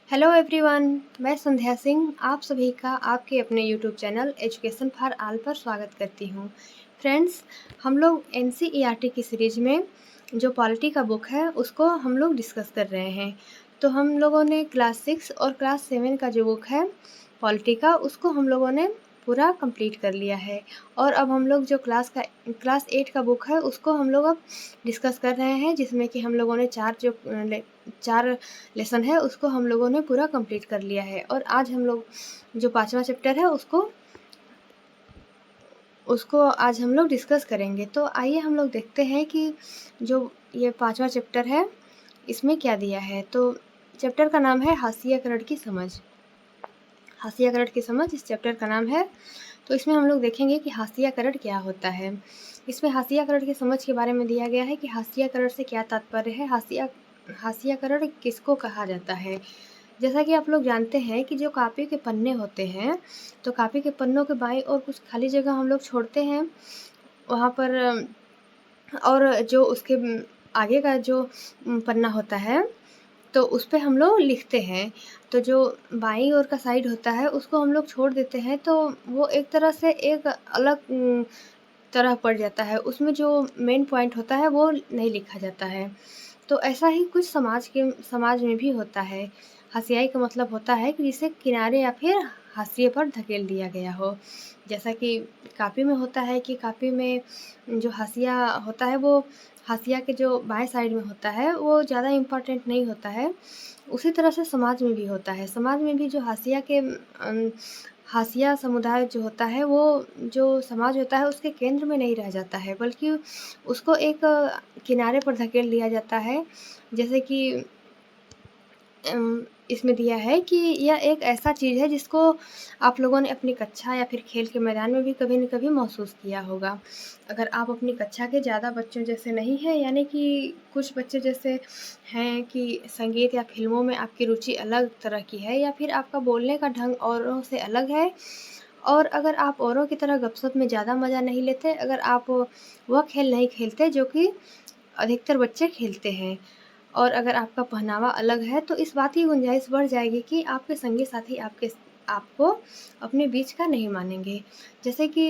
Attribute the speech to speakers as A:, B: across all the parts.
A: Hello everyone, मैं संध्या सिंह आप सभी का आपके अपने YouTube channel education for all पर स्वागत करती हूँ। फ्रेंड्स, हम लोग एनसीईआरटी की सीरीज़ में जो पॉलिटी का बुक है उसको हम लोग डिस्कस कर रहे हैं। तो हम लोगों ने क्लास 6 और क्लास 7 का जो बुक है पॉलिटी का उसको हम लोगों ने पूरा कंप्लीट कर लिया है। और अब हम लोग जो क्लास 8 का बुक है उसको हम लोग अब डिस्कस कर रहे हैं, जिसमें कि हम लोगों ने चार लेसन है उसको हम लोगों ने पूरा कंप्लीट कर लिया है। और आज हम लोग जो 5वां चैप्टर है उसको उसको आज हम लोग डिस्कस करेंगे। तो आइए हम लोग देखते हैं कि जो ये 5वां चैप्टर है इसमें क्या दिया है। तो चैप्टर का नाम है हाशियाकरण की समझ। हाशियाकरण की समझ इस चैप्टर का नाम है। तो इसमें हम लोग देखेंगे कि हाशियाकरण क्या होता है। इसमें हाशियाकरण की समझ के बारे में दिया गया है कि हाशियाकरण से क्या तात्पर्य है, हाशियाकरण किसको कहा जाता है। जैसा कि आप लोग जानते हैं कि जो कॉपी के पन्ने होते हैं, तो कॉपी के पन्नों के बाईं ओर कुछ खाली जगह हम लोग छोड़ते हैं वहाँ पर, और जो उसके आगे का जो पन्ना होता है तो उस पे हम लोग लिखते हैं। तो जो बाईं ओर का साइड होता है उसको हम लोग छोड़ देते हैं, तो वो एक तरह से एक अलग तरह पड़ जाता है, उसमें जो मेन पॉइंट होता है वो नहीं लिखा जाता है। तो ऐसा ही कुछ समाज में भी होता है। हाशियाई का मतलब होता है कि जिसे किनारे या फिर हाशिए पर धकेल दिया गया हो। जैसा कि कॉपी में होता है कि कॉपी में जो हाशिया होता है वो हाशिया के जो बाएं साइड में होता है वो ज़्यादा इम्पोर्टेंट नहीं होता है। उसी तरह से समाज में भी होता है। समाज में भी जो हाशिया समुदाय जो होता है वो जो समाज होता है उसके केंद्र में नहीं रह जाता है, बल्कि उसको एक किनारे पर धकेल दिया जाता है। जैसे कि इसमें दिया है कि यह एक ऐसा चीज़ है जिसको आप लोगों ने अपनी कक्षा या फिर खेल के मैदान में भी कभी न कभी महसूस किया होगा। अगर आप अपनी कक्षा के ज़्यादा बच्चों जैसे नहीं हैं, यानी कि कुछ बच्चे जैसे हैं कि संगीत या फ़िल्मों में आपकी रुचि अलग तरह की है, या फिर आपका बोलने का ढंग औरों से अलग है, और अगर आप औरों की तरह गपशप में ज़्यादा मज़ा नहीं लेते, अगर आप वह खेल नहीं खेलते जो कि अधिकतर बच्चे खेलते हैं, और अगर आपका पहनावा अलग है, तो इस बात की गुंजाइश बढ़ जाएगी कि आपके संगी साथी आपको अपने बीच का नहीं मानेंगे। जैसे कि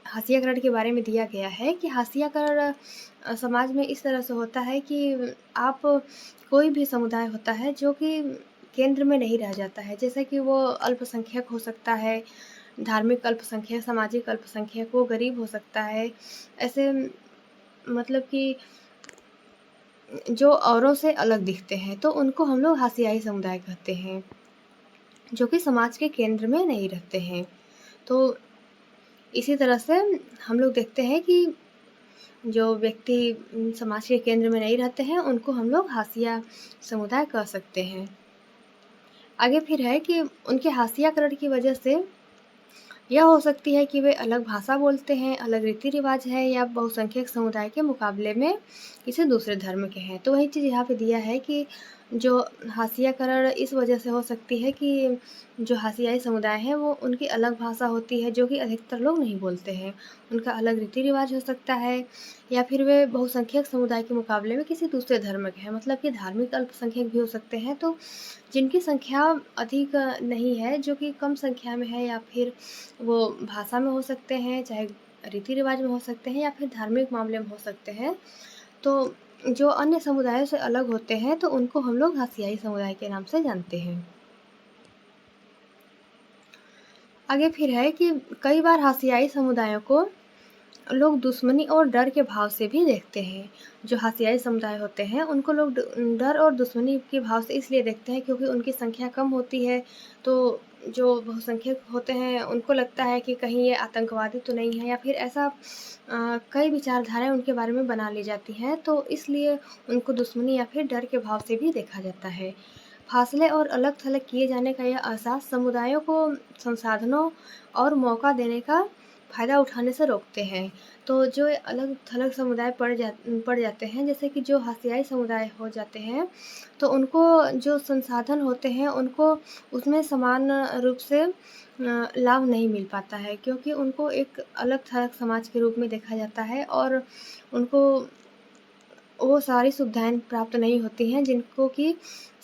A: हाशियाकरण के बारे में दिया गया है कि हाशियाकरण समाज में इस तरह से होता है कि आप कोई भी समुदाय होता है जो कि केंद्र में नहीं रह जाता है। जैसे कि वो अल्पसंख्यक हो सकता है, धार्मिक अल्पसंख्यक, सामाजिक अल्पसंख्यक, वो गरीब हो सकता है। ऐसे मतलब कि जो औरों से अलग दिखते हैं, तो उनको हम लोग हाशियाई समुदाय कहते हैं, जो कि समाज के केंद्र में नहीं रहते हैं। तो इसी तरह से हम लोग देखते हैं कि जो व्यक्ति समाज के केंद्र में नहीं रहते हैं उनको हम लोग हाशिया समुदाय कह सकते हैं। आगे फिर है कि उनके हाशियाकरण की वजह से यह हो सकती है कि वे अलग भाषा बोलते हैं, अलग रीति-रिवाज है, या बहुसंख्यक समुदाय के मुकाबले में किसी दूसरे धर्म के हैं। तो वही चीज़ यहाँ पे दिया है कि जो हाशियाकरण इस वजह से हो सकती है कि जो हाशियाई समुदाय है वो उनकी अलग भाषा होती है जो कि अधिकतर लोग नहीं बोलते हैं। उनका अलग रीति-रिवाज हो सकता है, या फिर वे बहुसंख्यक समुदाय के मुकाबले में किसी दूसरे धर्म के हैं, मतलब कि धार्मिक अल्पसंख्यक भी हो सकते हैं। तो जिनकी संख्या अधिक नहीं है, जो कि कम संख्या में है, या फिर वो भाषा में हो सकते हैं, चाहे रीति-रिवाज में हो सकते हैं, या फिर धार्मिक मामले में हो सकते हैं। तो जो अन्य समुदायों से अलग होते हैं तो उनको हम लोग हाशियाई समुदाय के नाम से जानते हैं। आगे फिर है कि कई बार हाशियाई समुदायों को लोग दुश्मनी और डर के भाव से भी देखते हैं। जो हाशियाई समुदाय होते हैं उनको लोग डर और दुश्मनी के भाव से इसलिए देखते हैं क्योंकि उनकी संख्या कम होती है। तो जो बहुसंख्यक होते हैं उनको लगता है कि कहीं ये आतंकवादी तो नहीं है, या फिर ऐसा कई विचारधाराएं उनके बारे में बना ली जाती हैं, तो इसलिए उनको दुश्मनी या फिर डर के भाव से भी देखा जाता है। फासले और अलग-थलग किए जाने का यह एहसास समुदायों को संसाधनों और मौका देने का फ़ायदा उठाने से रोकते हैं। तो जो अलग-थलग समुदाय पड़ जाते हैं, जैसे कि जो हाशियाई समुदाय हो जाते हैं, तो उनको जो संसाधन होते हैं, उनको उसमें समान रूप से लाभ नहीं मिल पाता है, क्योंकि उनको एक अलग-थलग समाज के रूप में देखा जाता है, और उनको वो सारी सुविधाएँ प्राप्त नहीं होती हैं जिनको कि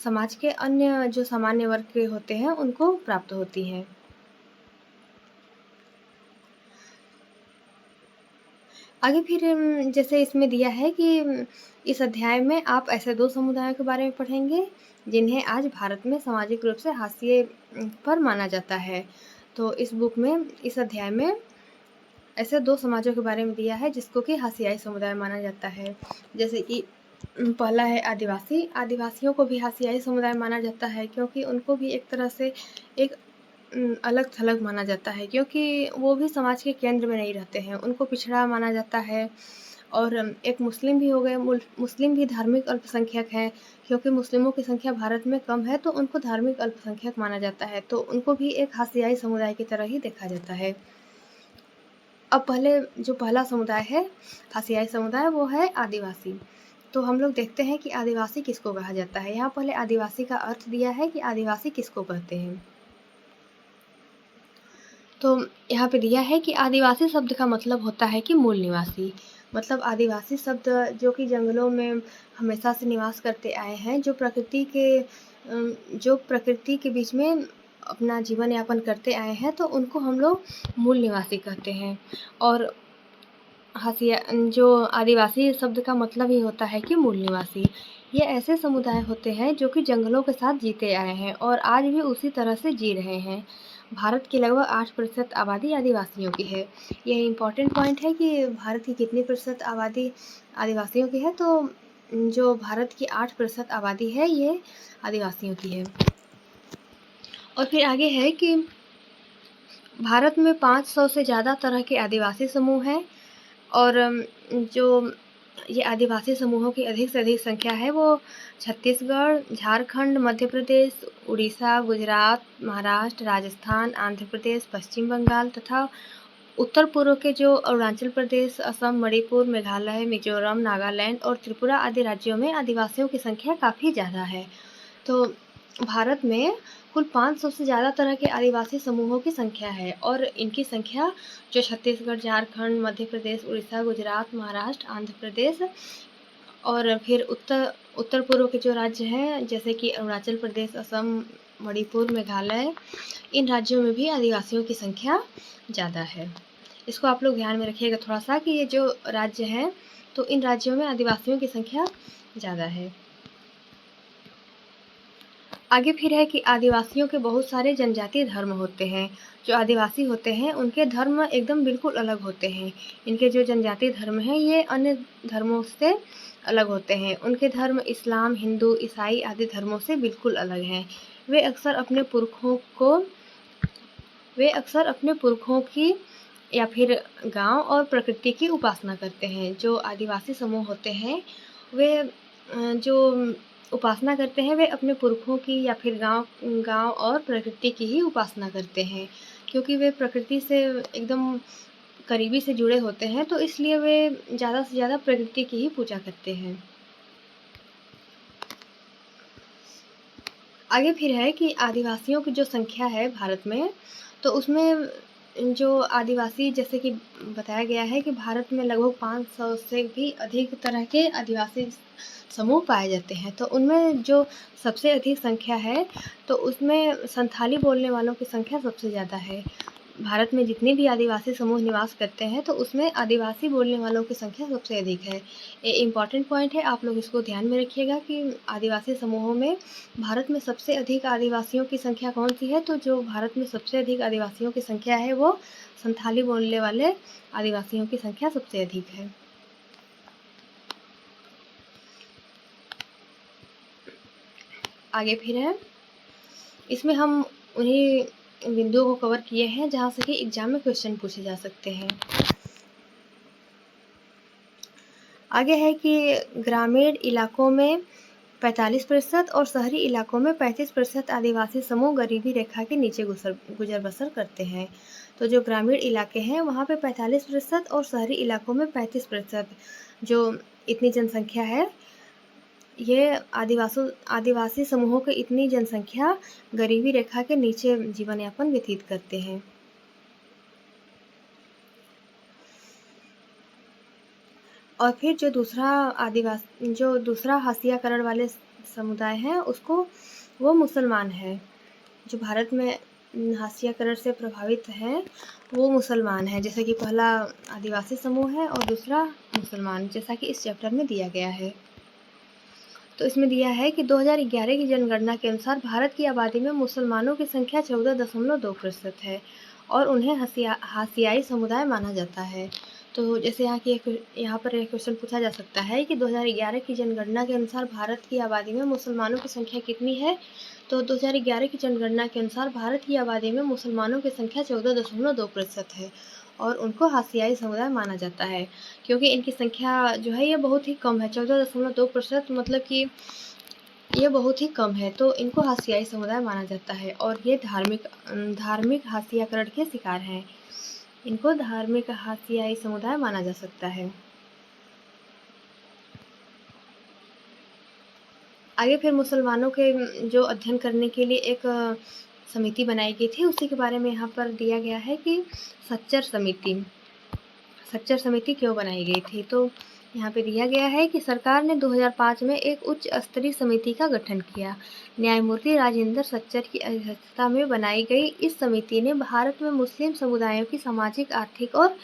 A: समाज के अन्य जो सामान्य वर्ग के होते हैं उनको प्राप्त होती हैं। आगे फिर जैसे इसमें दिया है कि इस अध्याय में आप ऐसे 2 समुदायों के बारे में पढ़ेंगे, जिन्हें आज भारत में सामाजिक रूप से हाशिए पर माना जाता है। तो इस बुक में, इस अध्याय में ऐसे 2 समाजों के बारे में दिया है जिसको कि हाशियाई समुदाय माना जाता है। जैसे कि पहला है आदिवासी। आदिवासियों को भी हाशियाई समुदाय माना जाता है क्योंकि उनको भी एक तरह से एक अलग-थलग माना जाता है क्योंकि वो भी समाज के केंद्र में नहीं रहते हैं, उनको पिछड़ा माना जाता है। और एक मुस्लिम भी हो गए, मुस्लिम भी धार्मिक अल्पसंख्यक हैं क्योंकि मुस्लिमों की संख्या भारत में कम है, तो उनको धार्मिक अल्पसंख्यक माना जाता है, तो उनको भी एक हाशियाई समुदाय की तरह ही देखा जाता है। अब जो पहला समुदाय है, हाशियाई समुदाय, वो है आदिवासी। तो हम लोग देखते हैं कि आदिवासी किसको कहा जाता है। यहाँ पहले आदिवासी का अर्थ दिया है कि आदिवासी किसको कहते हैं। तो यहाँ पे दिया है कि आदिवासी शब्द का मतलब होता है कि मूल निवासी। मतलब आदिवासी शब्द जो कि जंगलों में हमेशा से निवास करते आए हैं, जो प्रकृति के बीच में अपना जीवन यापन करते आए हैं, तो उनको हम लोग मूल निवासी कहते हैं। और जो आदिवासी शब्द का मतलब ही होता है कि मूल निवासी। ये ऐसे समुदाय होते हैं जो कि जंगलों के साथ जीते आए हैं और आज भी उसी तरह से जी रहे हैं। भारत की लगभग 8% आबादी आदिवासियों की है। यह इम्पोर्टेंट पॉइंट है कि भारत की कितनी प्रतिशत आबादी आदिवासियों की है, तो जो भारत की 8% आबादी है ये आदिवासियों की है। और फिर आगे है कि भारत में 500 से ज़्यादा तरह के आदिवासी समूह हैं और जो ये आदिवासी समूहों की अधिक से अधिक संख्या है वो छत्तीसगढ़, झारखंड, मध्य प्रदेश, उड़ीसा, गुजरात, महाराष्ट्र, राजस्थान, आंध्र प्रदेश, पश्चिम बंगाल तथा उत्तर पूर्व के जो अरुणाचल प्रदेश, असम, मणिपुर, मेघालय, मिजोरम, नागालैंड और त्रिपुरा आदि राज्यों में आदिवासियों की संख्या काफ़ी ज़्यादा है। तो भारत में कुल 500 से ज़्यादा तरह के आदिवासी समूहों की संख्या है और इनकी संख्या जो छत्तीसगढ़, झारखंड, मध्य प्रदेश, उड़ीसा, गुजरात, महाराष्ट्र, आंध्र प्रदेश और फिर उत्तर पूर्व के जो राज्य हैं जैसे कि अरुणाचल प्रदेश, असम, मणिपुर, मेघालय, इन राज्यों में भी आदिवासियों की संख्या ज़्यादा है। इसको आप लोग ध्यान में रखिएगा थोड़ा सा कि ये जो राज्य हैं तो इन राज्यों में आदिवासियों की संख्या ज़्यादा है। आगे फिर है कि आदिवासियों के बहुत सारे जनजातीय धर्म होते हैं। जो आदिवासी होते हैं उनके धर्म एकदम बिल्कुल अलग होते हैं। इनके जो जनजातीय धर्म हैं ये अन्य धर्मों से अलग होते हैं। उनके धर्म इस्लाम, हिंदू, ईसाई आदि धर्मों से बिल्कुल अलग हैं। वे अक्सर अपने पुरखों की या फिर गांव और प्रकृति की उपासना करते हैं। जो आदिवासी समूह होते हैं वे जो उपासना करते हैं वे अपने पुरखों की या फिर गांव और प्रकृति की ही उपासना करते हैं क्योंकि वे प्रकृति से एकदम करीबी से जुड़े होते हैं, तो इसलिए वे ज़्यादा से ज़्यादा प्रकृति की ही पूजा करते हैं। आगे फिर है कि आदिवासियों की जो संख्या है भारत में, तो उसमें जो आदिवासी जैसे कि बताया गया है कि भारत में लगभग 500 से भी अधिक तरह के आदिवासी समूह पाए जाते हैं। तो उनमें जो सबसे अधिक संख्या है तो उसमें संथाली बोलने वालों की संख्या सबसे ज़्यादा है। भारत में जितने भी आदिवासी समूह निवास करते हैं तो उसमें आदिवासी बोलने वालों की संख्या सबसे अधिक है। ये इम्पॉर्टेंट पॉइंट है, आप लोग इसको ध्यान में रखिएगा कि आदिवासी समूहों में भारत में सबसे अधिक आदिवासियों की संख्या कौन-सी है, तो जो भारत में सबसे अधिक आदिवासियों की संख्या है वो संथाली बोलने वाले आदिवासियों की संख्या सबसे अधिक है। आगे फिर है, इसमें हम उन्हीं बिंदुओं को कवर किए हैं जहाँ से कि एग्जाम में क्वेश्चन पूछे जा सकते हैं। आगे है कि ग्रामीण इलाकों में 45% और शहरी इलाकों में 35% आदिवासी समूह गरीबी रेखा के नीचे गुजर बसर करते हैं। तो जो ग्रामीण इलाके हैं वहाँ पे 45% और शहरी इलाकों में 35%, जो इतनी जनसंख्या है, ये आदिवासी समूहों की इतनी जनसंख्या गरीबी रेखा के नीचे जीवन यापन व्यतीत करते हैं। और फिर जो दूसरा हाशियाकरण वाले समुदाय हैं उसको वो मुसलमान है। जो भारत में हाशियाकरण से प्रभावित हैं वो मुसलमान हैं, जैसे कि पहला आदिवासी समूह है और दूसरा मुसलमान, जैसा कि इस चैप्टर में दिया गया है। तो इसमें दिया है कि 2011 की जनगणना के अनुसार भारत की आबादी में मुसलमानों की संख्या 14.2% है और उन्हें हाशियाई समुदाय माना जाता है। तो जैसे यहाँ पर एक क्वेश्चन पूछा जा सकता है कि 2011 की जनगणना के अनुसार भारत की आबादी में मुसलमानों की संख्या कितनी है। तो 2011 की जनगणना के अनुसार भारत की आबादी में मुसलमानों की संख्या 14.2% है और उनको हाशियाई समुदाय माना जाता है, क्योंकि इनकी संख्या जो है ये बहुत ही कम है। 14.2% मतलब कि ये बहुत ही कम है, तो इनको हाशियाई समुदाय माना जाता है और ये धार्मिक हाशियाकरण के शिकार हैं। इनको धार्मिक हाशियाई समुदाय माना जा सकता है। आगे फिर मुसलमानों के जो अध्ययन करने के लिए एक समिति बनाई गई थी, उसी के बारे में यहाँ पर दिया गया है कि सच्चर समिति क्यों बनाई गई थी। तो यहाँ पे दिया गया है कि सरकार ने 2005 में एक उच्च स्तरीय समिति का गठन किया। न्यायमूर्ति राजेंद्र सच्चर की अध्यक्षता में बनाई गई इस समिति ने भारत में मुस्लिम समुदायों की सामाजिक, आर्थिक और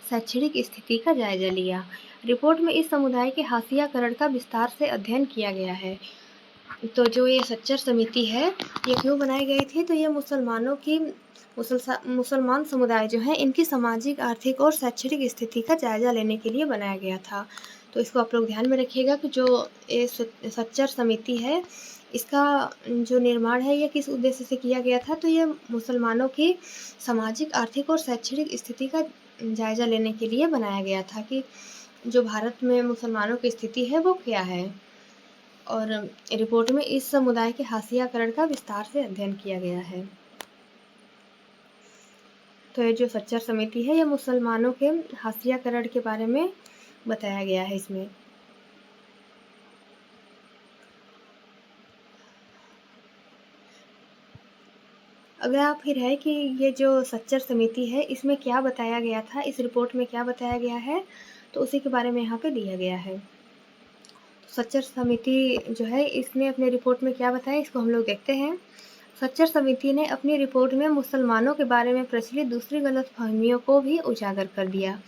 A: शैक्षणिक स्थिति का जायजा लिया। रिपोर्ट में इस समुदाय के हाशियाकरण का विस्तार से अध्ययन किया गया है। तो जो ये सच्चर समिति है ये क्यों बनाई गई थी, तो ये मुसलमान समुदाय जो है इनकी सामाजिक, आर्थिक और शैक्षणिक स्थिति का जायजा लेने के लिए बनाया गया था। तो इसको आप लोग ध्यान में रखिएगा कि जो ये सच्चर समिति है इसका जो निर्माण है ये किस उद्देश्य से किया गया था। तो ये मुसलमानों की सामाजिक, आर्थिक और शैक्षणिक स्थिति का जायजा लेने के लिए बनाया गया था कि जो भारत में मुसलमानों की स्थिति है वो क्या है। और रिपोर्ट में इस समुदाय के हाशियाकरण का विस्तार से अध्ययन किया गया है। तो ये जो सच्चर समिति है ये मुसलमानों के हाशियाकरण के बारे में बताया गया है इसमें। अगला फिर है कि ये जो सच्चर समिति है इसमें क्या बताया गया था, इस रिपोर्ट में क्या बताया गया है, तो उसी के बारे में यहाँ पे दिया गया है। सच्चर समिति जो है इसने अपने रिपोर्ट में क्या बताया इसको हम लोग देखते हैं। सच्चर समिति ने अपनी रिपोर्ट में मुसलमानों के बारे में प्रचलित दूसरी गलतफहमियों को भी उजागर कर दिया।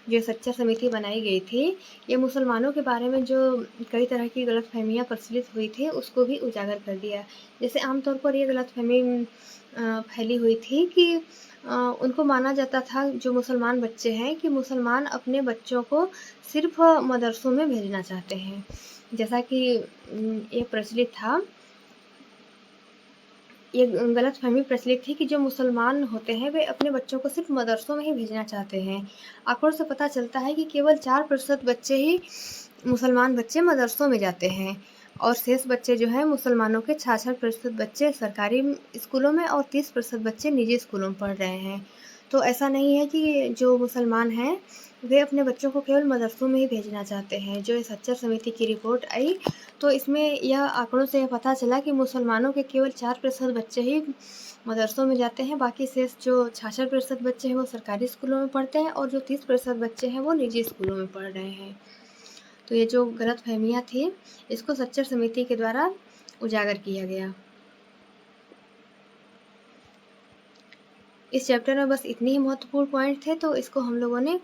A: जो सच्चर समिति बनाई गई थी ये मुसलमानों के बारे में जो कई तरह की गलतफहमियां प्रचलित हुई थी उसको भी उजागर कर दिया। जैसे आमतौर पर ये गलतफहमी फैली हुई थी कि उनको माना जाता था, जो मुसलमान बच्चे हैं, कि मुसलमान अपने बच्चों को सिर्फ मदरसों में भेजना चाहते हैं। जैसा कि ये प्रचलित था, ये गलतफहमी प्रचलित थी कि जो मुसलमान होते हैं वे अपने बच्चों को सिर्फ मदरसों में ही भेजना चाहते हैं। आंकड़ों से पता चलता है कि केवल 4% बच्चे ही मुसलमान बच्चे मदरसों में जाते हैं और शेष बच्चे जो हैं मुसलमानों के 66% बच्चे सरकारी स्कूलों में और 30% बच्चे निजी स्कूलों में पढ़ रहे हैं। तो ऐसा नहीं है कि जो मुसलमान हैं वे अपने बच्चों को केवल मदरसों में ही भेजना चाहते हैं। जो इस सच्चर समिति की रिपोर्ट आई तो इसमें यह आंकड़ों से पता चला कि मुसलमानों के केवल 4% बच्चे ही मदरसों में जाते हैं, बाकी शेष जो 66% बच्चे हैं वो सरकारी स्कूलों में पढ़ते हैं और जो 30% बच्चे हैं वो निजी स्कूलों में पढ़ रहे हैं। तो ये जो गलतफहमियां थी इसको सच्चर समिति के द्वारा उजागर किया गया। इस चैप्टर में बस इतने ही महत्वपूर्ण पॉइंट थे, तो इसको हम लोगों ने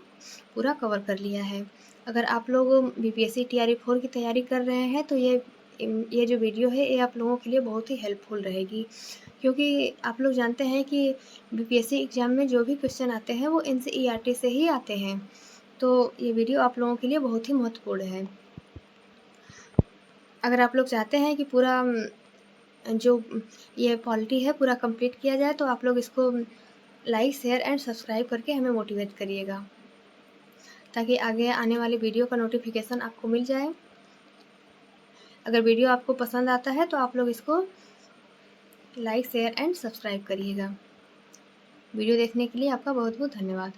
A: पूरा कवर कर लिया है। अगर आप लोग बीपीएससी टीआरई 4 की तैयारी कर रहे हैं तो ये जो वीडियो है ये आप लोगों के लिए बहुत ही हेल्पफुल रहेगी, क्योंकि आप लोग जानते हैं कि बीपीएससी एग्ज़ाम में जो भी क्वेश्चन आते हैं वो एनसीईआरटी से ही आते हैं। तो ये वीडियो आप लोगों के लिए बहुत ही महत्वपूर्ण है। अगर आप लोग चाहते हैं कि पूरा जो ये पॉलिटी है पूरा कंप्लीट किया जाए तो आप लोग इसको लाइक, शेयर एंड सब्सक्राइब करके हमें मोटिवेट करिएगा, ताकि आगे आने वाली वीडियो का नोटिफिकेशन आपको मिल जाए। अगर वीडियो आपको पसंद आता है तो आप लोग इसको लाइक, शेयर एंड सब्सक्राइब करिएगा। वीडियो देखने के लिए आपका बहुत बहुत धन्यवाद।